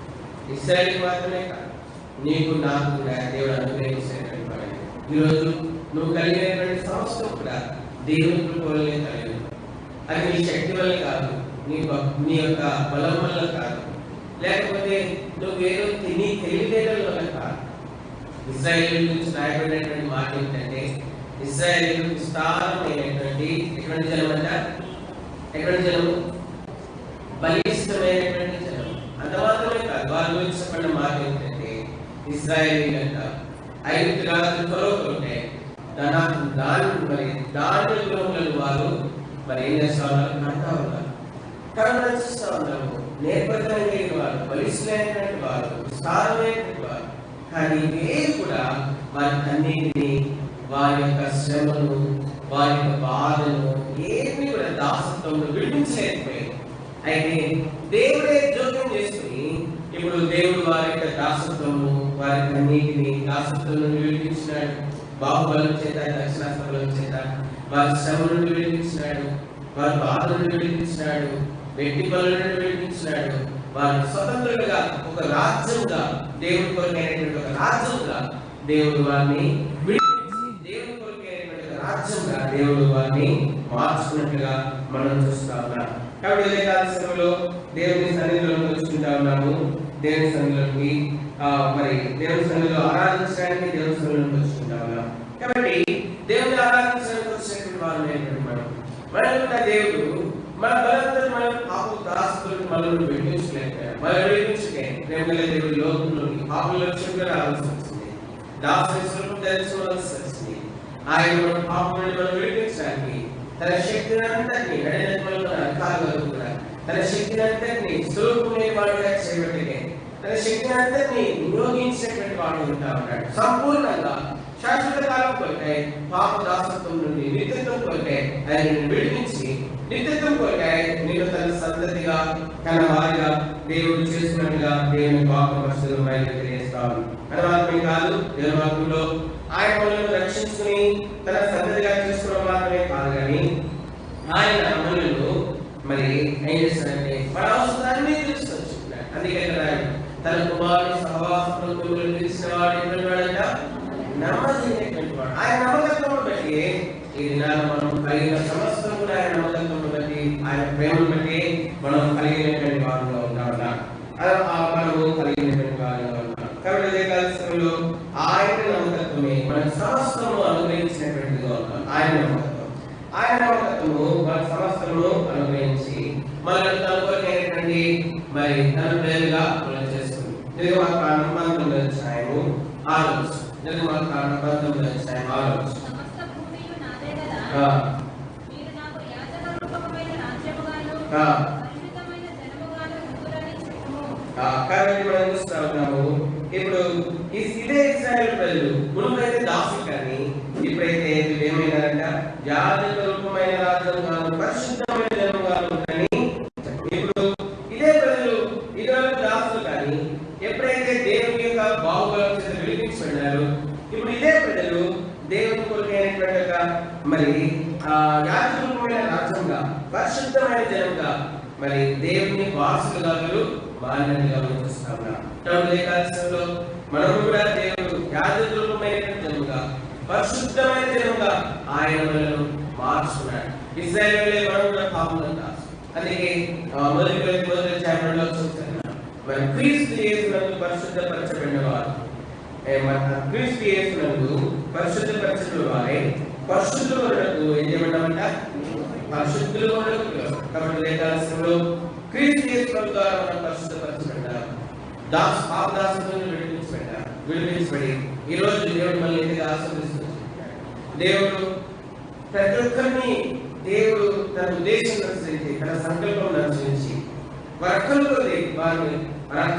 ఇశ్రాయేలుకి మాత్రమే కాదు, నీకు నాకు కూడా దేవుడు అనుగ్రహించినటువంటి వాడు. ఈరోజు నువ్వు కలిగినటువంటి సమస్తం కూడా దేవుని కృప వల్లే కలిగి. అది నీ శక్తి వల్ల కాదు, నీ యొక్క బలం వల్ల కాదు, లేకపోతే నువ్వు ఏదో తిని తెలివితేటల వల్ల కాదు. ఇశ్రాయేలు గురించి రాయబడినటువంటి మాట ఏంటంటే ఇశ్రాయేలు విస్తారమైనటువంటి ఎటువంటి జనం అంట, ఎటువంటి జనము? బలిష్టమైనటువంటి జనం. అంత మాత్రమే కాదు, వారి గురించి చెప్పిన మాట ఏంటంటే ఇశ్రాయేలీలంట ఐగుప్తు రాజు ఫరోకు ఉంటే దాని గృహములను వారు మరి ఏం చేస్తా ఉన్నారు? కడతా ఉన్నారు. కరోనా చూస్తూ ఉన్నాము. నేపథ్యం కలిగిన వారు, బలిష్టమైనటువంటి వారు, విస్తారమైనటువంటి వారు. కానీ ఇవే కూడా వారి అన్నింటినీ, వారి యొక్క శ్రమను, వారి యొక్క బాధను ఏమి కూడా దాసత్వంలో విడిపించలేకపోయాయి. అయితే దేవుడే జోక్యం చేసుకుని ఇప్పుడు దేవుడు వారి యొక్క దాసత్వము, వారి అన్నింటినీ దాసత్వం నుండి విడిపించినాడు. బాహుబలం చేత, దక్షిణాస్త్రం చేత వారి శ్రమ నుండి విడిపించినాడు, వారి బాధ నుండి విడిపించినాడు, వెట్టి పనుల నుండి విడిపించినాడు. వారిని స్వతంత్రంగా ఒక రాజ్యంగా, దేవుడి కొరకైనటువంటి ఒక రాజ్యంగా దేవుడు వారిని విడిపించి దేవుడి కొరకైనటువంటి ఒక రాజ్యంగా దేవుడు వారిని మార్చుకున్నట్టుగా మనం చూస్తా ఉన్నాం. కాబట్టి ఉదయకాల సమయంలో దేవుని సన్నిధిలో వచ్చుకుంటా ఉన్నాము. దేవుని సన్నిధిలోకి మరి దేవుని సన్నిధిలో ఆరాధించడానికి దేవుని సన్నిధిలోకి వచ్చుకుంటా ఉన్నాం. కాబట్టి దేవుని ఆరాధించడానికి వచ్చినటువంటి వారు మన దేవుడు మన బలంతో మనం పాపం దాసులకు మనల్ని విడిపించలేకపోయారు. మనం విడిపించకే ప్రేమల దేవుడి లోకంలోకి పాపంలో క్షుణ్ణంగా రావాల్సి వచ్చింది. దాసుని స్వరూపం తెలుసుకోవాల్సి వచ్చింది. ఆయన మన పాపం నుండి మనం విడిపించడానికి తన శక్తిని అంతటినీ నడినటువంటి అధికారులు కూడా తన శక్తిని అంతటినీ స్వరూపం లేని వాడుగా చేయబట్టే తన శక్తిని అంతటినీ వినియోగించినటువంటి వాడు ఉంటా ఉన్నాడు. సంపూర్ణంగా శాశ్వత కాలం కొరకై పాప దాసత్వం నుండి నిత్యత్వం కొరకై ఆయన విడిపించి నిత్యత్వం కొరకై నేను తన సంతతిగా తన వారిగా దేవుడు చేస్తున్నట్టుగా దేవుని వాక్యం పరిశుద్ధంగా బయటకు తెలియజేస్తాడు. అది మాత్రమే కాదు, దేవుని వాక్యంలో ఆయన మనల్ని రక్షించుకుని తన సంతతిగా చేసుకోవడం మాత్రమే కాదు, కానీ ఆయన మనల్ని మరి ఏం చేస్తాడంటే మన అవసరాన్ని తెలుసుకోవచ్చు. అందుకే కదా తన కుమారుని సహవాసంలో తెలిసిన వాడు ఎటువంటి నమ్మకమైనటువంటి వాడు. ఆయన నమ్మకత్వం బట్టి ఈ దినాన మనం కలిగిన సమస్తం కూడా ఆయన నమ్మకత్వం బట్టి, ఆయన ప్రేమను బట్టి మనం కలిగినటువంటి వాడుగా ఉన్నామన్నా, మనము కలిగినటువంటి వాడుగా ఉన్నాం. కాబట్టి అదే కాలంలో ఆయన నమ్మకత్వమే మన సమస్తము అనుగ్రహించినటువంటిగా ఉన్నాం. ఆయన నమ్మకత్వము మన సమస్తము అనుగ్రహించి మనల్ని తనకొరకైనటువంటి మరి తన ప్రేమగా మనం చేస్తుంది. నిర్గమాకాండం 19వ అధ్యాయము 6వ వచనం. నిర్గమాకాండం 19వ అధ్యాయం 6వ వచనం. కాబట్టి మనం చూస్తా ఉన్నాము, ఇప్పుడు ఇదే ఇశ్రాయేలు ప్రజలు మునుపైతే దాసులు, కానీ ఇప్పుడైతే ఏమైనారంట జాతిక రూపమైన రాజ్యం కాదు, పరిశుద్ధమైన జనం కాదు. కానీ ఇప్పుడు ఇదే ప్రజలు ఇదివరకు దాసులు, కానీ ఎప్పుడైతే దేవుని యొక్క బాహుబలం చేత విడిపించబడ్డారు, ఇప్పుడు ఇదే ప్రజలు దేవుని కొరకైనటువంటి మరి జాతి రూపమైన రాజ్యంగా, పరిశుద్ధమైన జనంగా, మరి దేవుని వారసులుగా మారినట్టుగా చూస్తా ఉన్నాం. మనము కూడా దేవుడు జాతి రూపమైన జనంగా, పరిశుద్ధమైన జనంగా ఆయన మనల్ని మార్చుకున్నాడు. ఇశ్రాయేలులే మనం కూడా పాపంలో దాసు. అందుకే మొదటి చాప్టర్లో చూస్తున్నాం, మరి క్రీస్తు యేసునందు పరిశుద్ధపరచబడిన వారు, క్రీస్తు యేసునందు పరిశుద్ధపరచబడిన వారే పరిశుద్ధుల వరకు ఏం చేయమంటామంట, పరిశుద్ధుల వరకు. కాబట్టి లేఖనాల్లో క్రీస్తు యేసు ద్వారా మనం పరిశుద్ధపరచబడ్డారు, పాపదాసులను విడిపించబడి ఈ రోజు దేవుడు మనల్ని ఇంటికి ఆశీర్వదిస్తుంది. దేవుడు ప్రతి ఒక్కరిని దేవుడు తన ఉద్దేశం అనుసరించి, తన సంకల్పం అనుసరించి వారి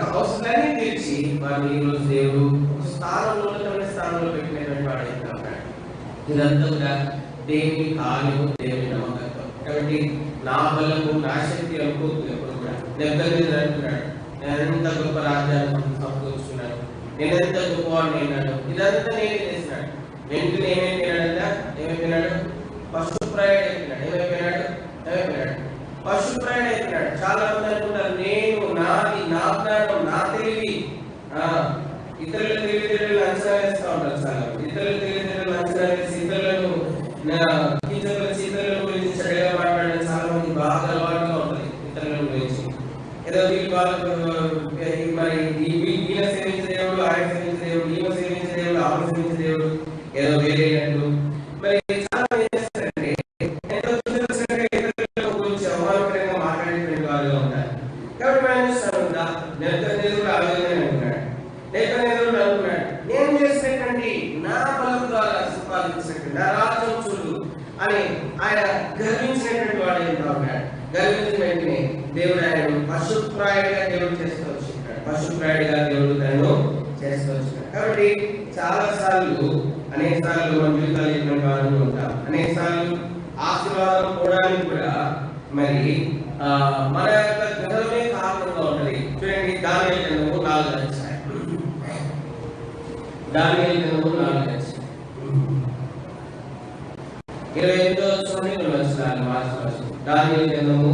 అవసరాన్ని తీర్చి వారిని ఈ రోజు దేవుడు ఒక స్థానంలో పెట్టినటువంటి వాడు అవుతున్నాడు. ఇదంతా కూడా దేవుని కార్యము, దేవుని నమ్మకత్వం. కాబట్టి నా బలము, నా శక్తి అనుకోవద్దు. ఎప్పుడు కూడా నెమ్మదిగా అంటున్నాడు, నేను ఎంత గొప్ప రాజ్యాన్ని సమకూర్చుకున్నాను, నేను ఎంత గొప్పవాడిని అయినాను, ఇదంతా నేనే చేసినాడు. వెంటనే ఏమైపోయినాడు పశుప్రాయుడు అయిపోయినాడు. పశుప్రాయుడు అయిపోయినాడు. చాలా మంది అనుకుంటారు నేను, నాది, నా జ్ఞానం, నా తెలివి, ఇతరుల తెలివితేటలు అంచనా వేస్తూ ఉంటారు. చాలా ఇతరుల తెలివితేటలు అంచనా వేసి ఇతరులను ఇతరుల గురించి చెడుగా మాట్లాడడం చాలా మంది బాగా అలవాటుగా ఉంటుంది. ఇతరుల గురించి ఏదో మరి ఈయన సేవించే దేవుడు, ఆయన సేవించే దేవుడు, ఈమె సేవించే దేవుడు, ఆమె సేవించే దేవుడు ఏదో వేరేటట్టు మరి చాలా మంది చేస్తారంటే ఇతరుల గురించి అవమానకరంగా మాట్లాడేటువంటి వారుగా ఉంటారు. కాబట్టి మనం చూస్తాం, దేవుడు ఆ విధంగా అనుకున్నాడు. దేవుడు అనుకున్నాడు, నేను చేసినటువంటి నా బలం ద్వారా సంపాదించినటువంటి నా రాజ్యం చూడు అని ఆయన గర్వించినటువంటి వాడు ఎంత ఉన్నాడు. గర్వించిన వెంటనే దేవుడు ఆయన పశుప్రాయుడిగా దేవుడు చేస్తూ వచ్చినాడు. పశుప్రాయుడిగా దేవుడు తనను చేస్తూ వచ్చినాడు. కాబట్టి చాలా సార్లు అనేక సార్లు మన జీవితాలు ఇటువంటి వారు ఉంటాం. అనేక సార్లు ఆశీర్వాదం పోవడానికి కూడా మరి మన యొక్క గ్రహమే కారణంగా ఉంటుంది. చూడండి, దానియేలు గ్రంథము 4వ అధ్యాయం. దానియేలు గ్రంథము 4వ అధ్యాయం 28వ వచనం మార్చి. దానియేలు గ్రంథము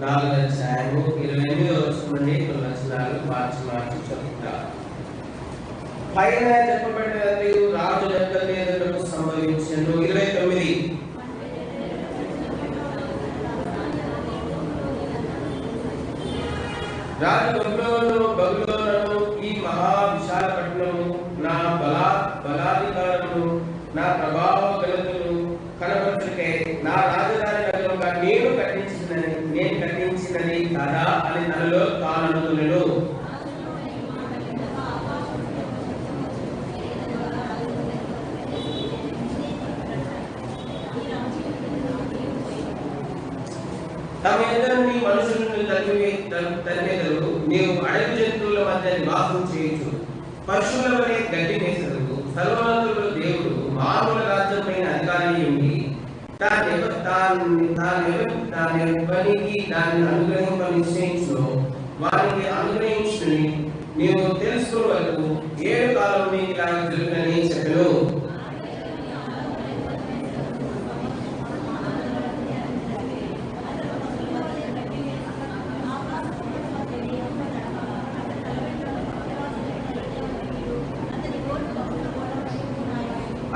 4వ అధ్యాయము 28వ వచనం నుండి 9 వచనాలు మార్చి చదువుతారు. పైన చెప్పబడినది రాజు నెబుకద్నెజరు సంభవించెను. 29 రాజు బబులోనును ఈ మహా విశాల పట్టణము నా బలాధికారమును నా ప్రభావ ఘనతను కనబరుచుటకై నా రాజధాని నగరంగా నేను కట్టించినది కదా అని తనలో తాను అనుకునెను. తమ ఎదురుని మనుషులను తరిమేదరు, నీవు అడవి జంతువుల మధ్య నివాసం చేయొచ్చు, పశువుల వలె గడ్డి మేసరు. సర్వోన్నతుడు దేవుడు మానవుల రాజ్యమైన అధికారి ఉండి దాన్ని అనుగ్రహింప నిశ్చయించు వారికి అనుగ్రహించుకుని నీవు తెలుసుకునే వరకు 7 కాలం నీకు ఇలా జరుగునని చెప్పెను.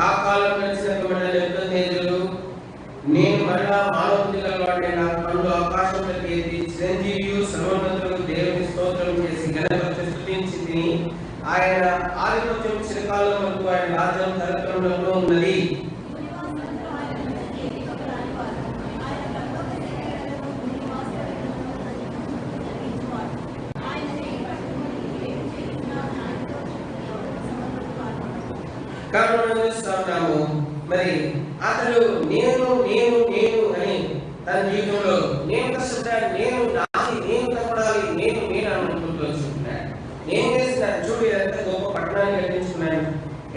ఆ కాలం నేను మరలా మానవుని గలవాడిని, నా కళ్ళు ఆకాశంలోకి ఎత్తి చిరంజీవియు సర్వోన్నతులకు దేవుని స్తోత్రం చేసి ఘనపరచి స్తుతించి తిని, ఆయన ఆధిపత్యం చిరకాలం వరకు ఆయన రాజ్యం తరతరములలో ఉన్నది. కాబట్టి మరి అతడు నేను నేను నేను అని తన జీవితంలో నేను కష్టపడ్డాను, నేను నాది, నేను కష్టపడాలి, నేను నేను అనుకుంటూ వచ్చుకుంటున్నాడు. నేను చేస్తున్నాను, చూడు ఎంత గొప్ప పట్టణాన్ని కట్టించుకున్నాను,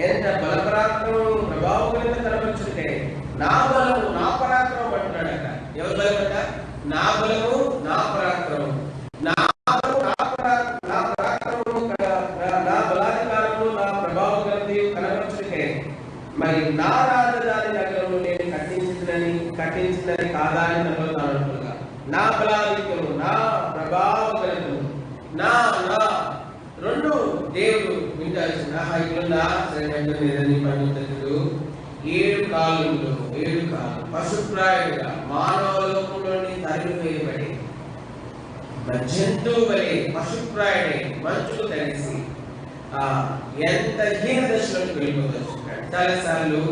ఎంత బలపరాక్రమం ప్రభావం ఎంత కనపరుచుంటే నా బలము నా పరాక్రమం అంటున్నాడు. అక్కడ ఎవరి బలం అంట? నా బలము నా పరాక్రమం, నా పరాక్రమము నా బలాధికారము నా ప్రభావం కనపరుచుంటే మరి నా రాజధాని నగరంలో నేను కట్టించిందని కాదా అని అనుకుంటున్నా. నా బలాధిక్యము నా ప్రభావము నా నా రెండు దేవుడు వింటాల్సిన పనిముతుడు 7 కాలంలో 7 కాలం పశుప్రాయుడుగా మానవ లోకంలోని తరిమివేయబడి జంతువు వలె పశుప్రాయుడై మంచుకు తడిసి ఎంత హీన దశలోకి వెళ్ళిపోవచ్చు. చాలాసార్లు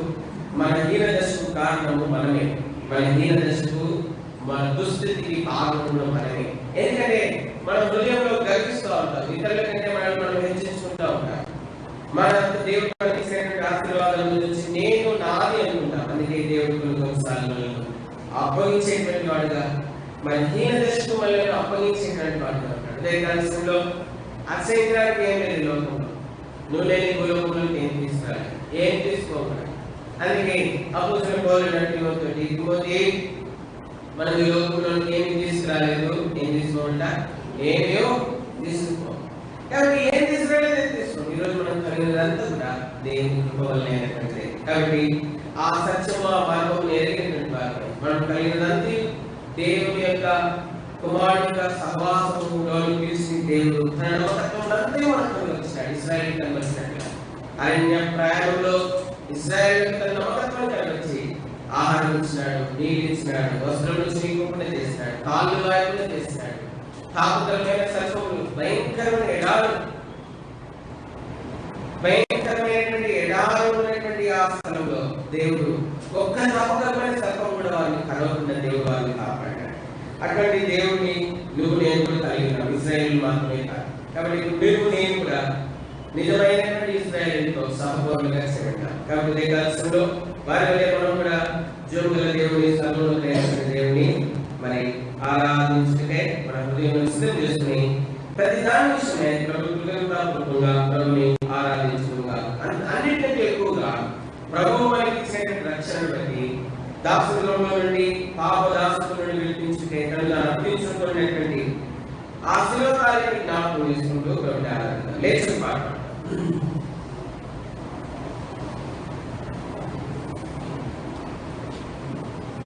మన హీన దశకు కారణము మనమే, మన హీన దశకు మన దుస్థితికి కారణంలో మనమే. ఎందుకంటే మన హృదయంలో గర్విస్తూ ఉంటాం, ఇతరుల కంటే మనం హెచ్చించుకుంటూ ఉంటాం. మన దేవుడు మనకి ఇచ్చినటువంటి ఆశీర్వాదాల నుంచి నేను నాది అనుకుంటాం. అందుకే దేవుడు కొన్నిసార్లు అప్పగించేటువంటి వాడుగా మన హీన దశకు మళ్ళీ అప్పగించేటువంటి వాడుగా ఉంటాడు. అదే విషయంలో అసహ్యించడానికి ఏం లేదు లోకంలో. నువ్వు లేని భూలోకంలోకి ఏం తీసుకురాలి, ఏం తీసుకోవాలి. అందుకే అపోస్తలుడు పౌలు తిమోతి మనం ఈ లోకంలోకి ఏమి తీసుకురాలేదు, ఏం తీసుకోవాలంట, ఏమేయో తీసుకో. కాబట్టి ఏం తీసుకురాలేదు ఏం తీసుకోండి. ఈరోజు మనం కలిగినదంతా కూడా దేవుని కృప వల్లే. కాబట్టి ఆ సత్యము ఆ మార్గం ఎరిగినటువంటి వారు మనం కలిగినదంతా దేవుని యొక్క కుమారుని యొక్క సహవాసంలో పిలిచి దేవుడు తన నమ్మకత్వం అంతే మనకు వచ్చినాడు. ఇశ్రాయేలు కనిపించినట్లుగా అరణ్య ప్రయాణంలో ఇశ్రాయేలు తన నమ్మకత్వం కనిపించి ఆహారం ఇచ్చినాడు, నీళ్ళు ఇచ్చినాడు, వస్త్రం నుంచి నీకుండా చేసినాడు, కాళ్ళు గాయకుండా చేసినాడు. తాపుతరమైన సర్పములు, భయంకరమైనటువంటి ఎడారులు ఉన్నటువంటి ఆ స్థలంలో దేవుడు ఒక్క నమ్మకమైన సర్పం కూడా వారిని కలవకుండా దేవుడు వారిని కాపాడాడు. అటువంటి దేవుడిని నువ్వు నేను కూడా కలిగి ఉన్నాం, ఇశ్రాయేలు మాత్రమే కాదు. కాబట్టి నువ్వు నేను కూడా నిజమైనటువంటి ఇశ్రాయేలుతో సహపౌరులుగా చేపట్టాం. కాబట్టి కాలంలో వారి వల్ల మనం కూడా జోగుల దేవుని సర్వోన్నతమైన దేవుని మరి ఆరాధించుకుంటే మన హృదయం సిద్ధం చేసుకుని ప్రతి దాని విషయమే ప్రభుని ఆరాధించుగా అన్నింటికంటే ఎక్కువగా ప్రభువు మనకి ఇచ్చిన రక్షణ బట్టి దాసులలో నుండి పాప దాసుల నుండి విడిపించుకుంటే తనను అర్పించుకున్నటువంటి ఆ శిలో కార్యాన్ని జ్ఞాపకం చేసుకుంటూ ప్రభుని ఆరాధిద్దాం. లేచిన పాట